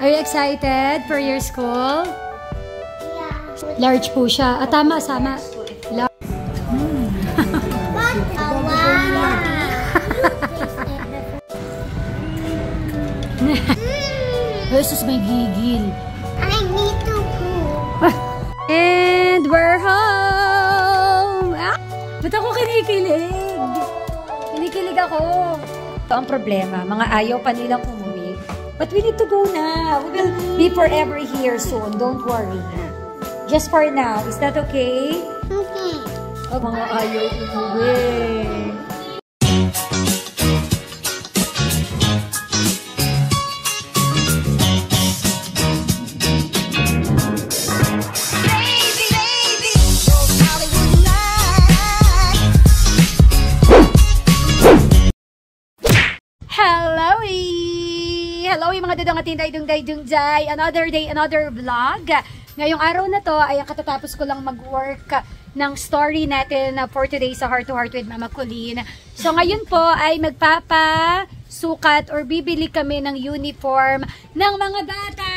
Are you excited for your school? Yeah. Large po siya. Ah, tama, sama. Jesus, may gigil. I need to poo. And we're home! Ah, ba't ako kinikilig? Kinikilig ako. Ito ang problema. Mga ayaw pa nilang umuwi. But we need to go na. We will be forever here soon. Don't worry. Just for now. Is that okay? Okay. Oh, mga ayaw umuwi. Hello, mga dudong at tinday-dung-day-dung-day. Another day, another vlog. Ngayong araw na to ay katatapos ko lang mag-work ng story natin for today sa Heart to Heart with Mama Colleen. So ngayon po ay magpapasukat or bibili kami ng uniform ng mga bata.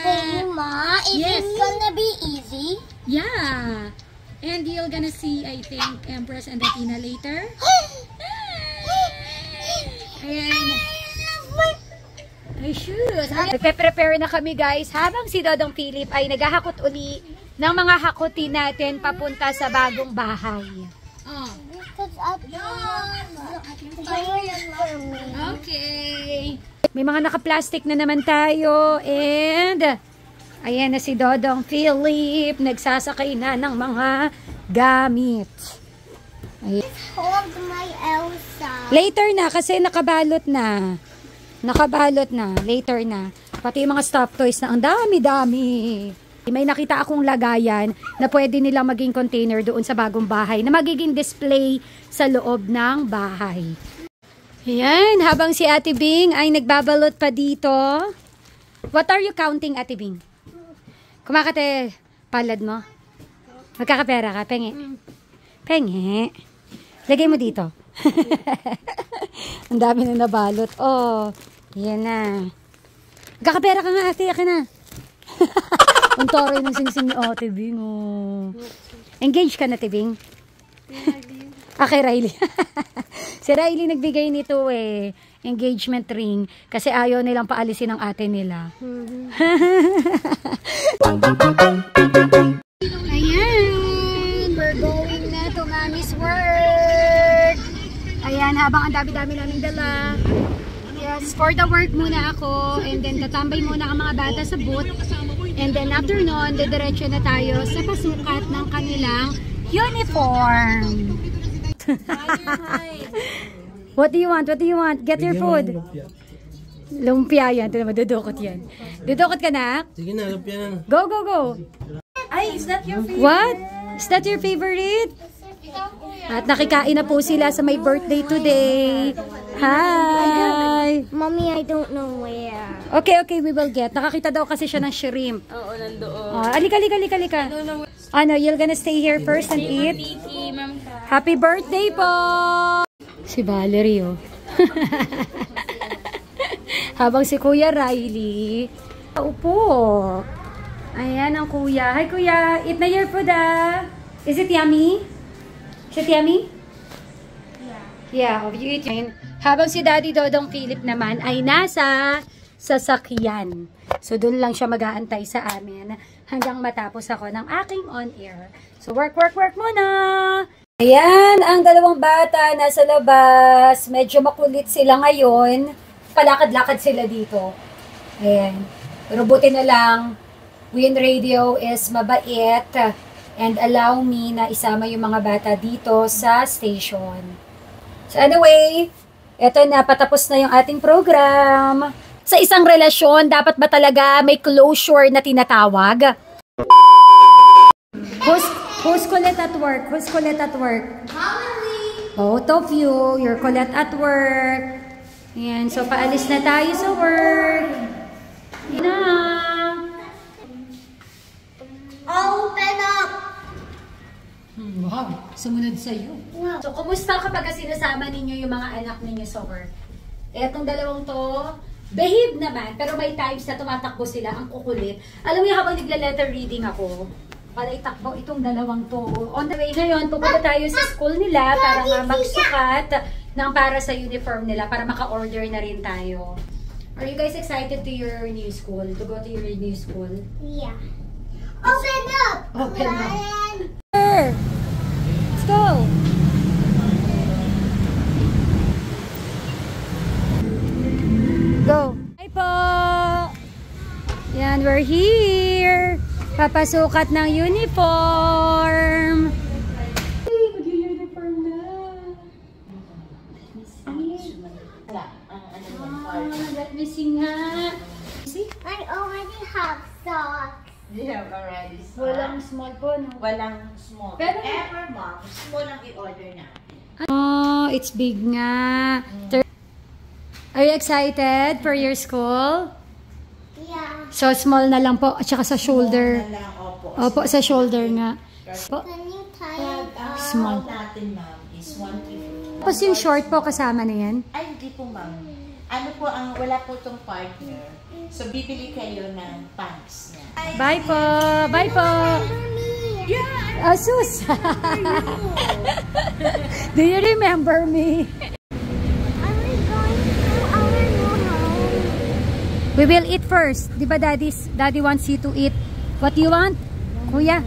Hey, Ma, is it gonna be easy? Yeah. And you're gonna see, I think, Empress and Athena later. Ayan. Ay, shoes. Nagpe-prepare na kami, guys. Habang si Dodong Philip ay naghahakot uli ng mga hakutin natin papunta sa bagong bahay. Oh. Okay. May mga naka-plastic na naman tayo. And, ayan na si Dodong Philip. Nagsasakay na ng mga gamit. Ayan. Hold my Elsa. Later na, kasi nakabalot na. Nakabalot na. Later na. Pati yung mga stuffed toys na ang dami-dami. May nakita akong lagayan na pwede nilang maging container doon sa bagong bahay na magiging display sa loob ng bahay. Ayan. Habang si Ate Bing ay nagbabalot pa dito. What are you counting, Ate Bing? Kumakate palad mo? Magkakapera ka? Penge. Penge. Lagay mo dito. Ang dami na nabalot. Oh, yan na. Magkakapera ka nga, ate. Akin na. Ang toray ng sing-sing ni Ate Bing. Oh. Engage ka na, Ate Bing? Okay, Riley. Si Riley nagbigay nito eh. Engagement ring. Kasi ayaw nilang paalisin ang ate nila. Ayan. We're going na to Mommy's work. Ayan, habang ang dami-dami naming dala. Yes, for the work muna ako. And then, tatambay muna ang mga bata sa booth. And then, after nun, didiretso na tayo sa pasukat ng kanilang uniform. What do you want? What do you want? Get your food. Lumpia yan. Ito naman, dudukot yan. Dudukot ka na? Sige na, lumpia na. Go, go, go. Ay, is that your favorite? What? Is that your favorite? At nakikain na po sila sa my birthday today. Hi! Mommy, I don't know where. Okay, okay, we will get. Nakakita daw kasi siya ng shrimp. Oo, nandoon. Oh, alika. Ano, you're gonna stay here first and eat? Happy birthday po! Si Valerie, oh. Habang si Kuya Riley. Upo. Ayan ang kuya. Hi, kuya. Eat na your food, ah. Is it yummy? Is it yummy? Yeah. Yeah, you eat yun. Habang si Daddy Dodong Philip naman ay nasa sasakyan. So, doon lang siya mag-aantay sa amin hanggang matapos ako ng aking on-air. So, work muna! Ayan, ang dalawang bata nasa labas. Medyo makulit sila ngayon. Palakad-lakad sila dito. Ayan. Pero buti na lang, Win Radio is mabait and allow me na isama yung mga bata dito sa station. So anyway, eto na, patapos na yung ating program. Sa isang relasyon, dapat ba talaga may closure na tinatawag? Who's Colette at work? Who's Colette at work? Both of you. You're Colette at work. Ayan, so paalis na tayo sa work. Ayan na. Open up! Wow, sumunod sa'yo. Wow. So, kumusta kapag sinasama ninyo yung mga anak ninyo sa work? Etong dalawang to, Behave naman, pero may times na tumatakbo sila, ang kukulit. Alam mo yung habang nagla-letter reading ako, para itakbo itong dalawang to. On the way ngayon, pupunta tayo sa school nila para nga magsukat ng para sa uniform nila, para maka-order na rin tayo. Are you guys excited to your new school? To go to your new school? Yeah. Open up! Open up. Let's go! Go! Hi po! Yan, we're here! Papasukat ng uniform! Hey, mag-uniform na! Let me see nga! See? I already have socks. You have already small. Walang small po, no? Walang small. Pero, ever, mom, small ang i-order na. Oh, it's big nga. Are you excited for your school? Yeah. So, small na lang po. At saka sa shoulder. Small na lang, opo. Opo, sa shoulder nga. Po. Can you tie it up? Small. Natin, ma'am, is 150. Tapos yung short po, kasama na yan? Ay, hindi po, ma'am. Ano po, wala po itong partner. So, bibili kayo ng pants niya. Bye po! Bye po! Yeah! Asus! Do you remember me? Are we going to our new home? We will eat first. Di ba daddy wants you to eat? What do you want? Kuya?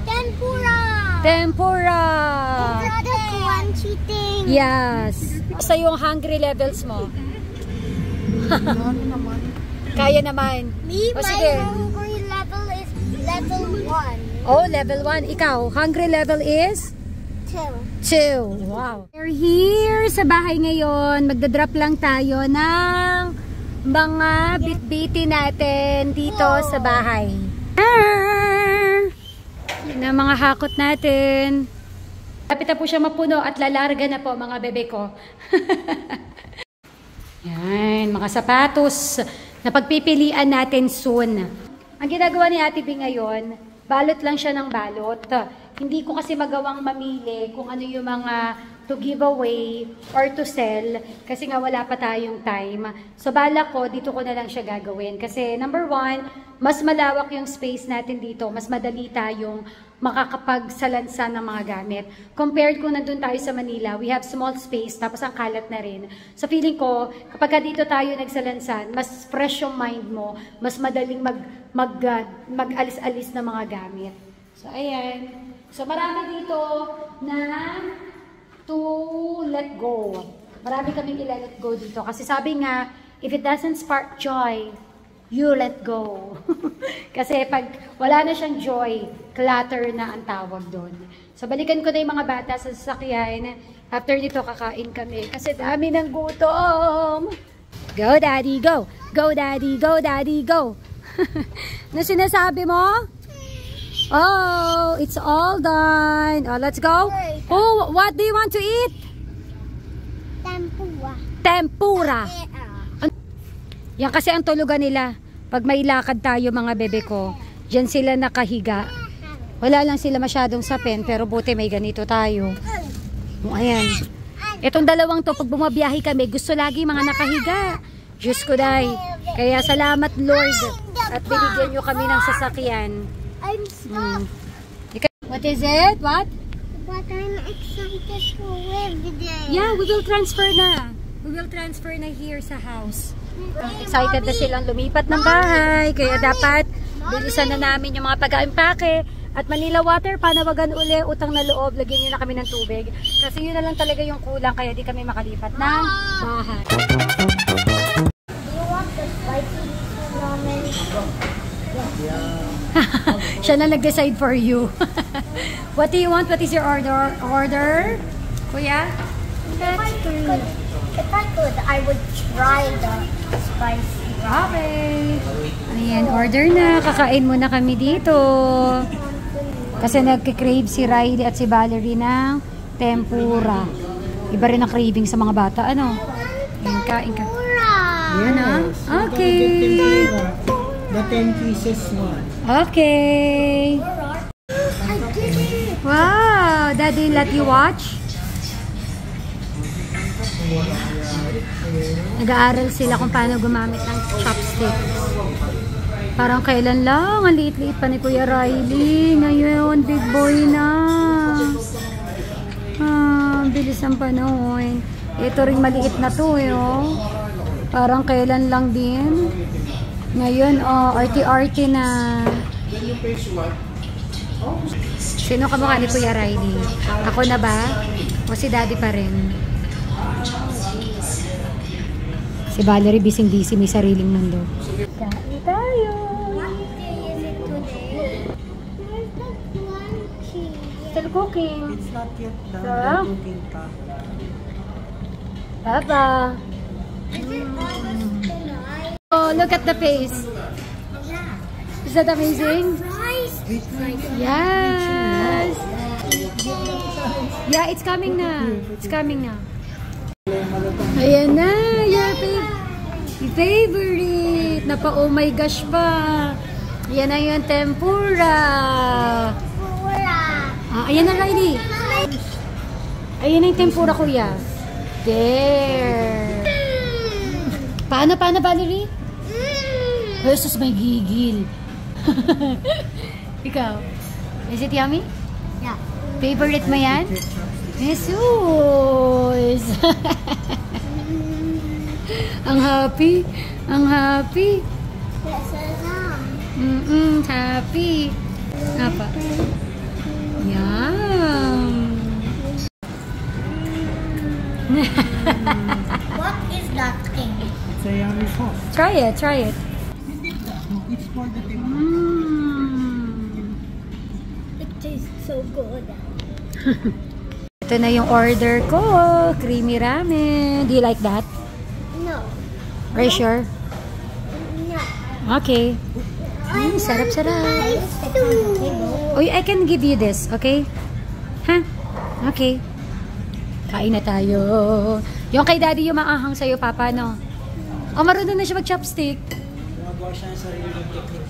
Tempura! Tempura! The crunchy thing. Yes. Sa yung hungry levels mo? Kaya naman. Me, O, my sige. hungry level is level 1. Oh, level 1. Ikaw, hungry level is? 2. Wow. We're here sa bahay ngayon. Magdadrop lang tayo ng mga bitbiti natin dito sa bahay. Yan ang mga hakot natin. Lapit na po siya mapuno at lalarga na po mga bebe ko. Yan, mga sapatos na pagpipilian natin soon. Ang ginagawa ni Ate B ngayon, balot lang siya ng balot. Hindi ko kasi magawang mamili kung ano yung mga to give away or to sell kasi nga wala pa tayong time. So bala ko, dito ko na lang siya gagawin. Kasi number 1, mas malawak yung space natin dito. Mas madali tayong makakapagsalansa ng mga gamit. Compared kung nandun tayo sa Manila, we have small space, tapos ang kalat na rin. So feeling ko, kapag dito tayo nagsalansan, mas fresh yung mind mo, mas madaling mag-alis-alis ng mga gamit. So ayan. So marami dito na to let go. Marami kaming i-let go dito. Kasi sabi nga, if it doesn't spark joy, you let go. Kasi pag wala na siyang joy, clutter na ang tawag doon. So balikan ko na yung mga bata sa sasakyan. After nito, kakain kami. Kasi dami ng gutom. Go daddy, go! Go daddy, go daddy, go! Ano sinasabi mo? Oh, it's all done. Oh, let's go. Oh, what do you want to eat? Tempura. Tempura. Yan kasi ang tulugan nila. Pag may lakad tayo mga bebe ko, dyan sila nakahiga. Wala lang sila masyadong sapin, pero buti may ganito tayo. Oh, ayan. Itong dalawang to, pag bumabiyahe kami, gusto lagi mga nakahiga. Diyos ko day. Kaya salamat Lord. At binigyan nyo kami ng sasakyan. I'm stuck. What is it? What? But I'm excited to live there. Yeah, we will transfer na. We will transfer na here sa house. Excited na silang lumipat ng bahay. Kaya dapat bilisan na namin yung mga pag-aimpake. At Manila Water, panawagan uli, utang na loob, lagyan nyo na kami ng tubig. Kasi yun na lang talaga yung kulang, kaya di kami makalipat ng bahay. Do you want the spicy ramen? Siya na nag-decide for you. What do you want? What is your order? Kuya? If I could, I would try the spicy Okay. Ayan, order na. Kakain muna kami dito. Kasi nagkikrave si Riley at si Valerie ng tempura. Iba rin ang craving sa mga bata. Ano? Ayan, kain ka. Ayan na. Okay. The 10 pieces one. Okay. I did it! Wow. Daddy let you watch? Nag-aaral sila kung paano gumamit ng chopsticks. Parang kailan lang, ang liit-liit pa ni Kuya Riley. Ngayon, big boy na. Bilis ang panahon. Ito rin maliit na to, oh. Parang kailan lang din. Ngayon, arty-arty na. Sino kamukha ni Kuya Riley? Ako na ba? O si Daddy pa rin? Si Valerie bising-busy, may sariling mundo. Kain tayo! What day is it today? There's that one cheese. Still cooking. It's not yet done. Sarap. Cooking pa. Papa! Is it almost tonight? Oh, look at the face. Is that amazing? Rice. Yes! Yeah, it's coming na. It's coming na. Ayan na, your favorite. Napa, oh my gosh pa. Ayan na yung tempura. Ayan na, Riley. Ayan na yung tempura, kuya. There. Paano, Valerie? Versus may gigil. Ikaw, is it yummy? Yeah. Favorite mo yan? Jesus! Ang happy. Ang happy. Happy. Apa? Yum. What is that thing? It's a yummy sauce. Try it, try it. It's for the table. It tastes so good. Ito na yung order ko. Creamy ramen. Do you like that? No. Are you sure? No. Okay. Sarap-sarap. Uy, I can give you this, okay? Ha? Okay. Kain na tayo. Yung kay Daddy yung maahang sa'yo, Papa, no? Oh, marunong na siya mag-chopstick. Gumagawa siya ng sarili ng technique.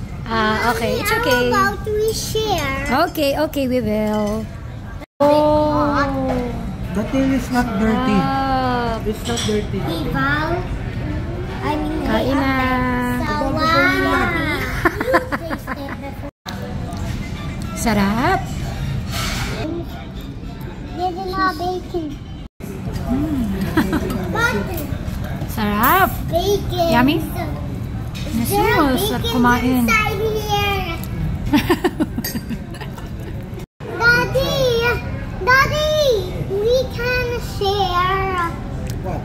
Okay. It's okay. How about we share? Okay, we will. Oh. The tail is not dirty. Sarap. It's not dirty. Ival. I mean, Kain na. Sarap. There's a bacon. Butter. Sarap. Bacon. Yummy? There's Sarap bacon kumain. inside here. Daddy, we can share What?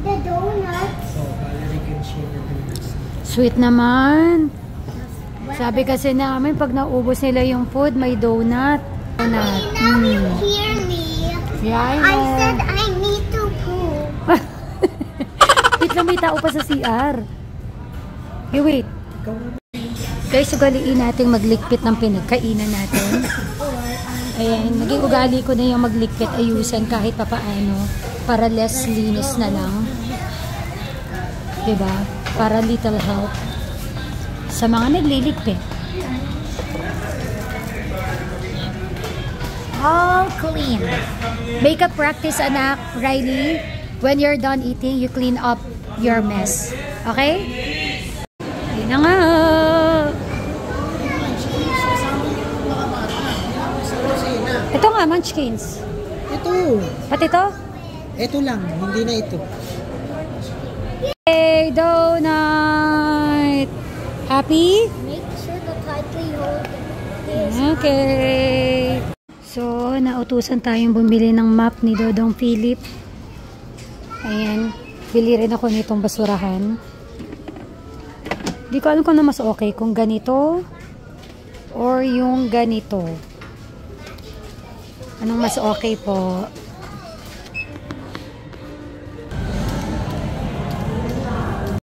the donuts. So, Valerie can share the donuts. Sweet naman. Sabi kasi namin, pag naubos nila yung food, may donut. Donut. Now you hear me. Yeah, I I know. said I need to poop. Wait lang, may tao pa sa CR. Okay, wait. Guys, ugaliin natin maglikpit ng pinagkainan natin. Ayan, naging ugali ko na yung maglikpit, ayusan kahit papaano para less linis na lang. Diba? Para little help sa mga nagliligpit. All clean. Makeup practice, anak. Riley, when you're done eating, you clean up your mess. Okay? Yun na nga. Ito nga, munchkins. Ito. Pati ito? Ito lang. Hindi na ito. Hey, donut! Happy? Make sure to tightly hold this. Okay. So, nautusan tayong bumili ng map ni Dodong Philip. Ayan. Bili rin ako nitong basurahan. Di ko alam kung na mas okay kung ganito or yung ganito. Anong mas okay po?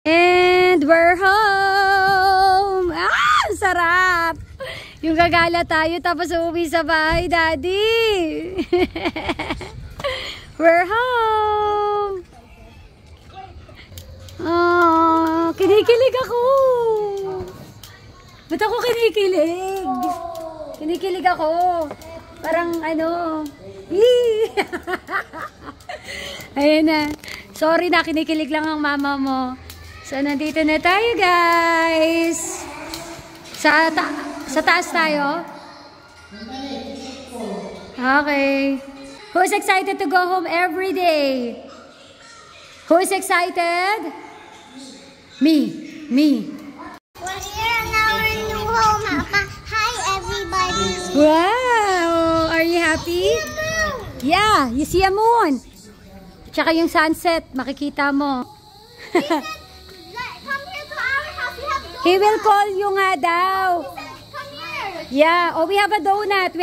And we're home! Ah! Sarap! Yung gagala tayo tapos uuwi sa bahay, Daddy! We're home! Oh, kinikilig ako! Ba't ako kinikilig? Kinikilig ako. Parang ano. Ayan na. Sorry na, kinikilig lang ang mama mo. So, nandito na tayo, guys. Sa taas tayo? Okay. Who's excited to go home every day? Who's excited? Me. We're here in our new home. Hi, everybody. Wow! Are you happy? Yeah, you see a moon. Tsaka yung sunset, makikita mo. Come here to our house. We have donuts. He will call you nga daw. Come here. Yeah, oh, we have a donut.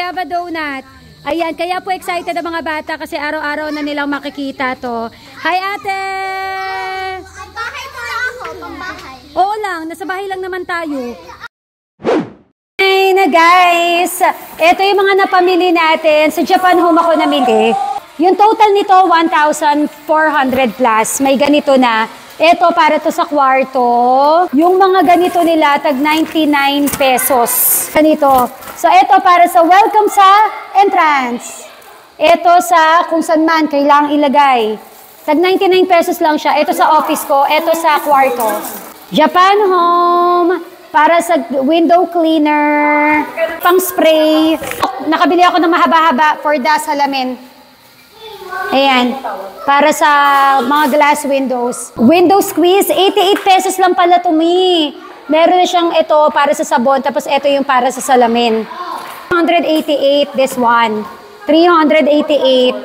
Ayan, kaya po excited ang mga bata kasi araw-araw na nilang makikita to. Hi, ate! Pambahay ko lang ako. Pambahay. Oo lang, nasa bahay lang naman tayo. Hi na guys! Ito yung mga napamili natin. Sa Japan Home ako namili. Yung total nito, 1,400 plus. May ganito na. Ito para to sa kwarto. Yung mga ganito nila, tag 99 pesos. Ganito. So, ito para sa welcome sa entrance. Ito sa kung saan man kailangang ilagay. Tag 99 pesos lang siya. Ito sa office ko. Ito sa kwarto. Japan Home. Para sa window cleaner. Pang spray. Nakabili ako ng mahaba-haba for the salamin. Ayan. Para sa mga glass windows. Window squeeze. 88 pesos lang pala to me. Meron na siyang ito para sa sabon. Tapos ito yung para sa salamin. 388 this one. 388.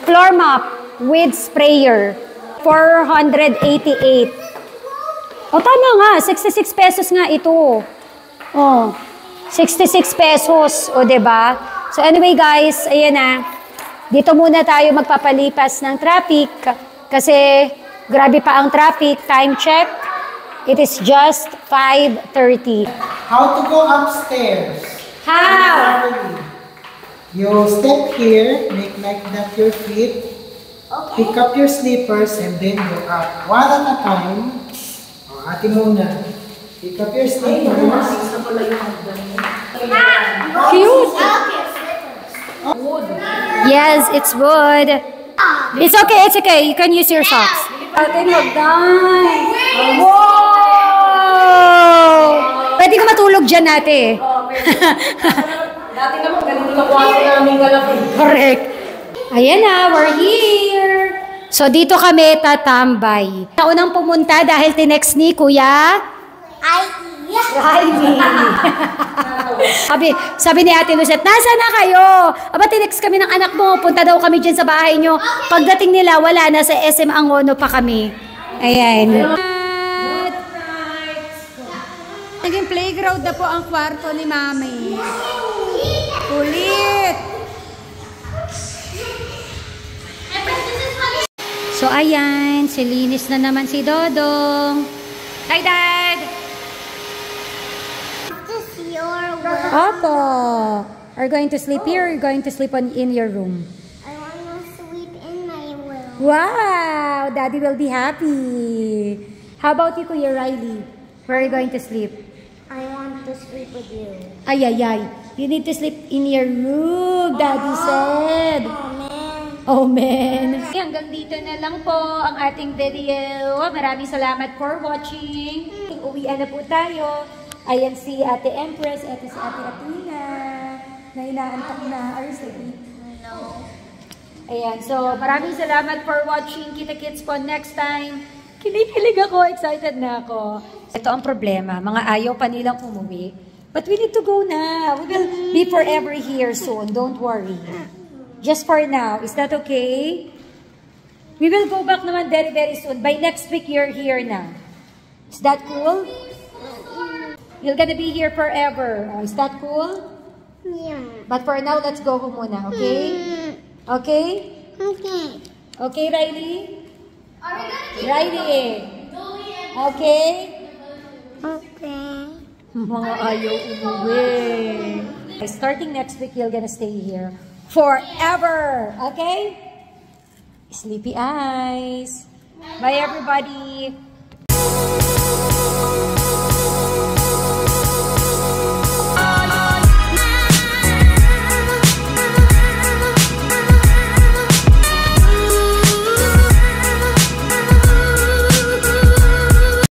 Floor mop with sprayer. 488. O tama nga. 66 pesos nga ito. Oh. 66 pesos. O diba? So anyway guys. Ayan na. Dito muna tayo magpapalipas ng traffic kasi grabe pa ang traffic. Time check. It is just 5:30. How to go upstairs? How? You step here, make like that your feet, pick up your slippers, and then go up. One at a time. O, ate muna. Pick up your slippers. Cute. Yes, it's wood. It's okay. You can use your socks. Ate, magdan. Wow! Pwede ka matulog dyan, ate. Dati naman, ganito na kwarto namin galapin. Correct. Ayan na, we're here. So, dito kami tatambay. Naunang pumunta dahil tinext ni Kuya Riley. sabi ni Ate Lucette, nasa na kayo? Aba, tinext kami ng anak mo, punta daw kami dyan sa bahay nyo. Pagdating nila, wala na, sa SM Angono pa kami. Ayan. Naging playground na po ang kwarto ni Mami. Kulit! So, ayan, silinis na naman si Dodong. Hi, Dad! This is your room. Opo. Are you going to sleep here or are you going to sleep in your room? I want to sleep in my room. Wow! Daddy will be happy. How about you, Kuya Riley? Where are you going to sleep? I want to sleep with you. Ay. You need to sleep in your room, Daddy said. Oh, man. Hanggang dito na lang po ang ating video. Maraming salamat for watching. Uwian na po tayo. Ayan si Ate Empress. Ito si Ate Athena. Na inaantok na. Are you sleeping? No. Ayan. So, maraming salamat for watching. Kita-kits po next time. Kinikilig ako. Excited na ako. Ito ang problema. Mga ayaw pa nilang umuwi. But we need to go na. We will be forever here soon. Don't worry. Just for now. Is that okay? We will go back naman very, very soon. By next week, you're here na. Is that cool? You're gonna be here forever. Oh, is that cool? Yeah. But for now, let's go home muna, okay? Okay? Okay. Okay, Riley? Riley. Okay? Okay. Mga ayaw umuwi. Starting next week, you're gonna stay here forever. Okay? Sleepy eyes. Bye, everybody.